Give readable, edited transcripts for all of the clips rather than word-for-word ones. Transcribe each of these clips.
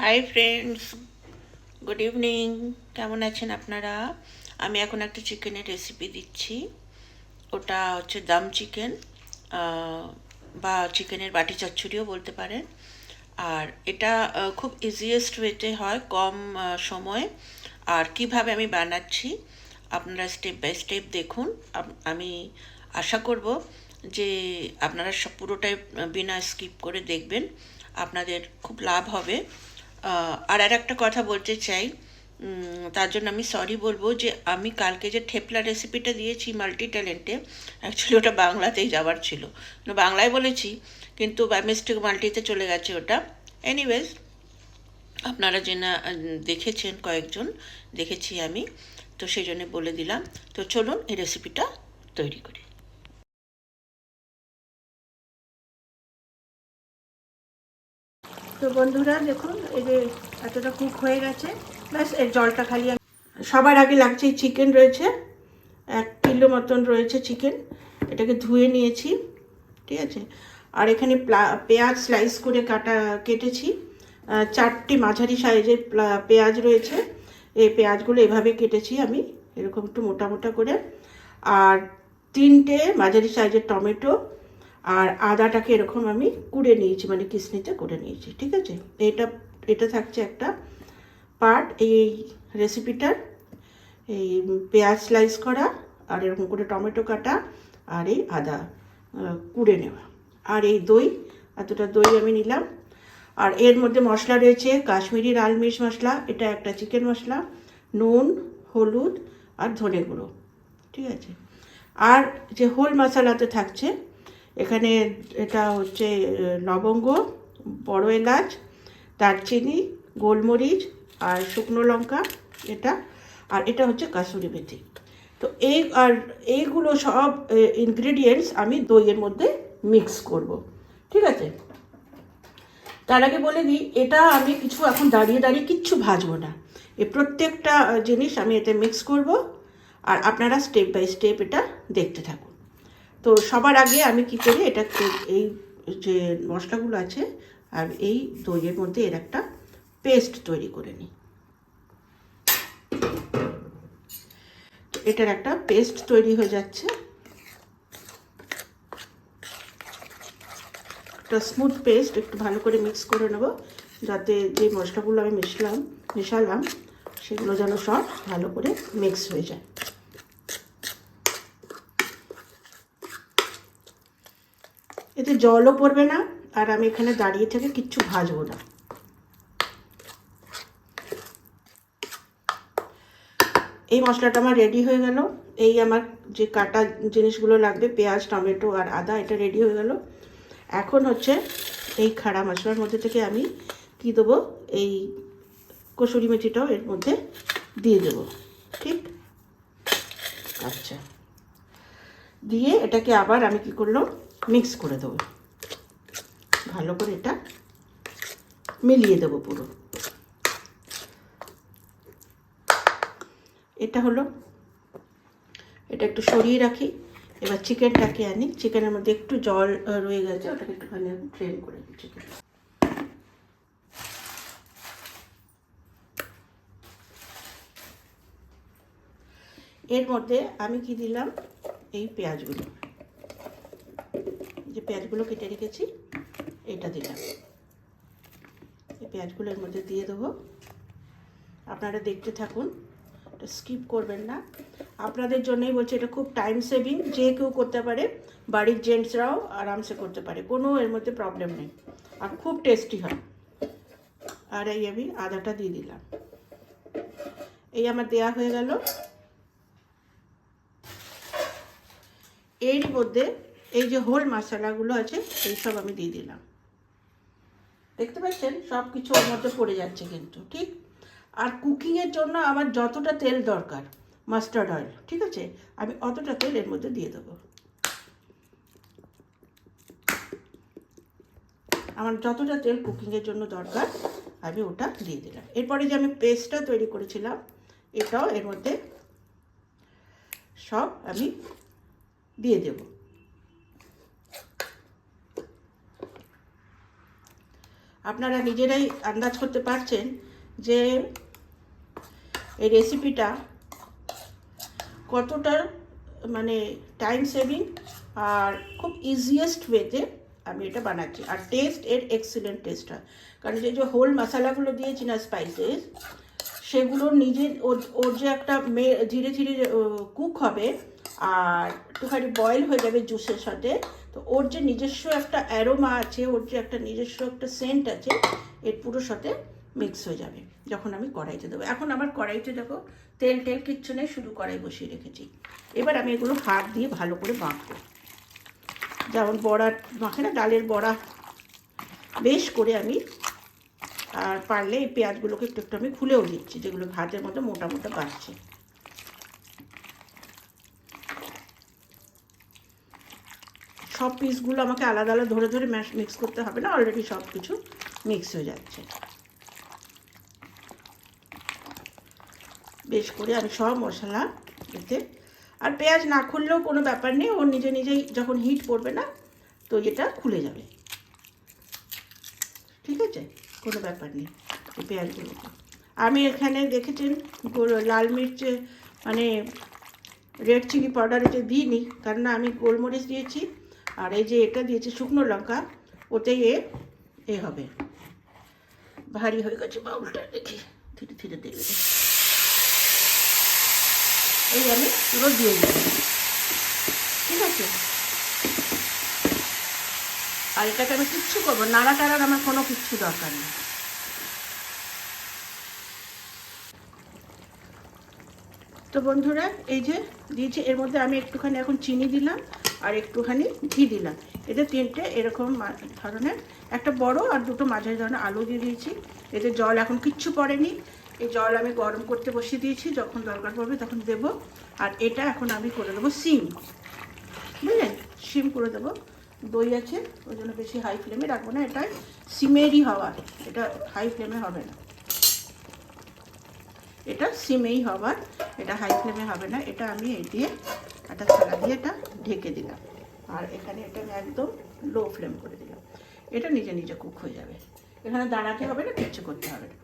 Hi friends, good evening. কেমন আছেন আপনারা? আমি এখন একটা চিকেনের রেসিপি দিচ্ছি। ওটা হচ্ছে দম চিকেন, বা চিকেনের বাটি চচ্চড়িও বলতে পারেন। আর এটা খুব ইজিয়েস্ট ওয়েতে হয়, কম সময়ে। আর কিভাবে আমি বানাচ্ছি আপনারা স্টেপ বাই স্টেপ দেখুন। আমি আশা করব যে আপনারা সব পুরোটাই বিনা স্কিপ করে দেখবেন, আপনাদের খুব লাভ হবে। আর একটা কথা বলতে চাই, তার জন্য আমি সরি বলবো যে আমি কালকে যে ঠেপলা রেসিপিটা দিয়েছি মাল্টি ট্যালেন্টে, অ্যাকচুয়ালি ওটা বাংলাতেই যাওয়ার ছিল। বাংলায় বলেছি কিন্তু বাই মিস্টেক মাল্টিতে চলে গেছে ওটা। এনিওয়েজ, আপনারা যে না দেখেছেন, কয়েকজন দেখেছি আমি, তো সেই জন্য বলে দিলাম। তো চলুন এই রেসিপিটা তৈরি করি। তো বন্ধুরা দেখুন, এই যে এতটা কুক হয়ে গেছে, ব্যাস এর জলটা খালি। সবার আগে লাগছে চিকেন রয়েছে, 1 কিলো মতন রয়েছে চিকেন। এটাকে ধুয়ে নিয়েছি, ঠিক আছে। আর এখানে পেঁয়াজ স্লাইস করে কেটেছি। 4টি মাঝারি সাইজের পেঁয়াজ রয়েছে। এই পেঁয়াজগুলো এভাবে কেটেছি আমি, এরকম একটু মোটা মোটা করে। আর 3টে মাঝারি সাইজের টমেটো। আর আদাটাকে এরকম আমি কুড়ে নিয়েছি, মানে কিসনিতে করে নিয়েছি, ঠিক আছে। এটা এটা থাকছে একটা পার্ট এই রেসিপিটার, এই পেঁয়াজ স্লাইস করা, আর এরকম করে টমেটো কাটা, আর এই আদা কুড়ে নেওয়া, আর এই দই, এতটা দই আমি নিলাম। আর এর মধ্যে মশলা রয়েছে কাশ্মীরি লাল মির্চ মশলা, এটা একটা চিকেন মশলা, নুন, হলুদ আর ধনে গুঁড়ো, ঠিক আছে। আর যে হোল মশলাতে থাকছে এখানে, এটা হচ্ছে লবঙ্গ, বড় এলাচ, দারচিনি, গোলমরিচ আর শুকনো লঙ্কা এটা। আর এটা হচ্ছে কাসুরি মেথি। তো এইগুলো সব ইনগ্রেডিয়েন্টস আমি দইয়ের মধ্যে মিক্স করব, ঠিক আছে। তার আগে বলে দিই, এটা আমি কিছু এখন দাঁড়িয়ে দাঁড়িয়ে কিচ্ছু ভাজবো না। এই প্রত্যেকটা জিনিস আমি এতে মিক্স করব, আর আপনারা স্টেপ বাই স্টেপ এটা দেখতে থাকুন। তো সবার আগে আমি কি করি, এটা এই যে মশলাগুলো আছে আর এই দইয়ের মধ্যে এর একটা পেস্ট তৈরি করে নিই। এটার একটা পেস্ট তৈরি হয়ে যাচ্ছে, একটা স্মুথ পেস্ট। একটু ভালো করে মিক্স করে নেব, যাতে যে মশলাগুলো আমি মেশালাম সেগুলো যেন সব ভালো করে মিক্স হয়ে যায়। এতে জলও পড়বে না, আর আমি এখানে দাঁড়িয়ে থেকে কিচ্ছু ভাজবো না। এই মশলাটা আমার রেডি হয়ে গেল। এই আমার যে কাটা জিনিসগুলো লাগবে, পেঁয়াজ, টমেটো আর আদা, এটা রেডি হয়ে গেল। এখন হচ্ছে এই খাড়া মশলার মধ্যে থেকে আমি কি দেবো, এই কসুরি মেথিটাও এর মধ্যে দিয়ে দেবো, ঠিক। আচ্ছা, দিয়ে এটাকে আবার আমি কি করলাম, মিক্স করে দেবো, ভালো করে এটা মিলিয়ে দেবো পুরো। এটা হলো, এটা একটু সরিয়ে রাখি। এবার চিকেনটাকে আনি, চিকেনের মধ্যে একটু জল রয়ে গেছে, ওটাকে একটুখানি আমি ড্রেন করে দিই চিকেন। এর মধ্যে আমি কি দিলাম, এই পেঁয়াজগুলো, যে পেঁয়াজগুলো কেটে রেখেছি এটা দিলাম। এই পেঁয়াজগুলো এর মধ্যে দিয়ে দেবো। আপনারা দেখতে থাকুন, এটা স্কিপ করবেন না। আপনাদের জন্যই বলছি, এটা খুব টাইম সেভিং, যে কেউ করতে পারে, বাড়ির জেন্টসরাও আরামসে করতে পারে, কোনো এর মধ্যে প্রবলেম নেই, আর খুব টেস্টি হয়। আর এই আমি আদাটা দিয়ে দিলাম, এই আমার দেয়া হয়ে গেল। এর মধ্যে এই যে হোল মশলাগুলো আছে এই সব আমি দিয়ে দিলাম। দেখতে পাচ্ছেন সব কিছু ওর মধ্যে পড়ে যাচ্ছে কিন্তু, ঠিক। আর কুকিংয়ের জন্য আমার যতটা তেল দরকার, মাস্টার্ড অয়েল, ঠিক আছে, আমি অতটা তেল এর মধ্যে দিয়ে দেবো। আমার যতটা তেল কুকিংয়ের জন্য দরকার আমি ওটা দিয়ে দিলাম। এরপরে যে আমি পেস্টটা তৈরি করেছিলাম এটাও এর মধ্যে সব আমি দিয়ে দেব। আপনারা নিজেরাই আন্দাজ করতে পারছেন যে এই রেসিপিটা কতটা মানে টাইম সেভিং আর খুব ইজিয়েস্ট ওয়েতে আমি এটা বানাচ্ছি। আর টেস্ট এর এক্সিলেন্ট টেস্ট হয়, কারণ যে হোল মশলাগুলো দিয়েছি না স্পাইসেস, সেগুলো নিজের ওর যে একটা ধীরে ধীরে কুক হবে আর একটুখানি বয়েল হয়ে যাবে জুসের সাথে, তো ওর যে নিজস্ব একটা অ্যারোমা আছে, ওর যে একটা নিজস্ব একটা সেন্ট আছে, এর পুরো সাথে মিক্স হয়ে যাবে যখন আমি কড়াইতে দেবো। এখন আমার কড়াইতে দেখো তেল কিচ্ছু নেই, শুধু কড়াই বসিয়ে রেখেছি। এবার আমি এগুলো হাত দিয়ে ভালো করে মাখবো, যেমন বড়া মাখে না, ডালের বড়া বেশ করে আমি। আর পারলে এই পেঁয়াজগুলোকে একটু একটু আমি খুলেও দিচ্ছি, যেগুলো ভাতের মতো মোটা মোটা বাড়ছে। সব পিসগুলো আমাকে আলাদা আলাদা ধরে ধরে মিক্স করতে হবে না, অলরেডি সব কিছু মিক্স হয়ে যাচ্ছে। বেশ করে আমি সব মশলা এতে, আর পেঁয়াজ না খুললেও কোনো ব্যাপার নেই, ওর নিজে নিজেই যখন হিট পড়বে না তো এটা খুলে যাবে, ঠিক আছে, কোনো ব্যাপার নেই। এই পেঁয়াজগুলোকে আমি এখানে দেখেছেন লাল মির্চে মানে রেড চিলি পাউডার এটা দিইনি, কারণ আমি গোলমরিচ দিয়েছি আর এই যে এটা দিয়েছি শুকনো লঙ্কা, ওতেই এ হবে। ভারী হয়ে গেছে বাউলটা, দেখি ধীরে ধীরে দেবে। এই আমি পুরো দিয়ে দিচ্ছি, ঠিক আছে। আর এটাকে আমি কিচ্ছু করবো, নাড়া টাড়ার আমার কোনো কিচ্ছু দরকার নেই। তো বন্ধুরা এই যে দিয়েছি, এর মধ্যে আমি একটুখানি এখন চিনি দিলাম আর একটুখানি ঘি দিলাম। এতে তিনটে এরকম ধরনের, একটা বড় আর দুটো মাঝারি ধরনের আলু দিয়ে দিয়েছি। এতে জল এখন কিচ্ছু পড়েনি, এই জল আমি গরম করতে বসিয়ে দিয়েছি, যখন দরকার পড়বে তখন দেব। আর এটা এখন আমি করে দেবো সিম, বুঝলেন, সিম করে দেবো। দই আছে ওই জন্য বেশি হাই ফ্লেমে রাখবো না, এটা সিমেরই হওয়া, এটা হাই ফ্লেমে হবে না, এটা সিমেই হবার, এটা হাই ফ্লেমে হবে না। এটা আমি এই দিয়ে একটা থালা দিয়ে এটা ঢেকে দিলাম, আর এখানে এটা আমি একদম লো ফ্লেম করে দিলাম। এটা নিজে নিজে কুক হয়ে যাবে, এখানে দাঁড়াতে হবে না, কিচ্ছু করতে হবে না।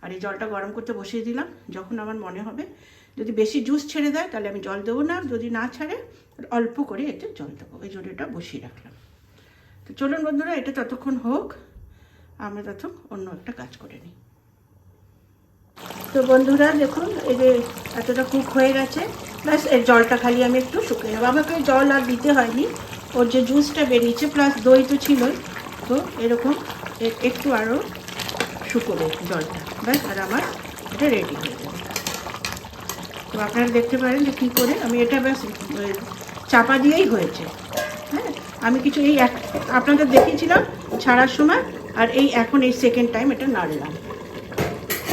আর এই জলটা গরম করতে বসিয়ে দিলাম, যখন আমার মনে হবে যদি বেশি জুস ছেড়ে দেয় তাহলে আমি জল দেবো না, যদি না ছাড়ে অল্প করে এতে জল দেবো, এই জন্য এটা বসিয়ে রাখলাম। তো চলুন বন্ধুরা, এটা ততক্ষণ হোক, আমরা ততক্ষণ অন্য একটা কাজ করে নিই। তো বন্ধুরা দেখুন এই যে এতটা কুক হয়ে গেছে, প্লাস এর জলটা খালি আমি একটু শুকিয়ে নেবো। আমাকে জল আর দিতে হয়নি, ওর যে জুসটা বেরিয়েছে প্লাস দই তো ছিলই, তো এরকম একটু আরও শুকোবে জলটা, ব্যাস, আর আমার এটা রেডি হয়ে যাবে। তো আপনারা দেখতে পারেন যে কী করে আমি এটা ব্যাস চাপা দিয়েই হয়েছে। হ্যাঁ, আমি কিছু এই আপনাদের দেখিয়েছিলাম ছাড়ার সময়, আর এই এখন এই সেকেন্ড টাইম এটা নাড়লাম,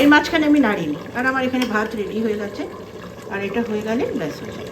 এর মাঝখানে আমি নাড়িনি, আর আমার এখানে ভাত রেডি হয়ে গেছে। আর এটা হয়ে গেলে ব্যাস হয়ে যাবে।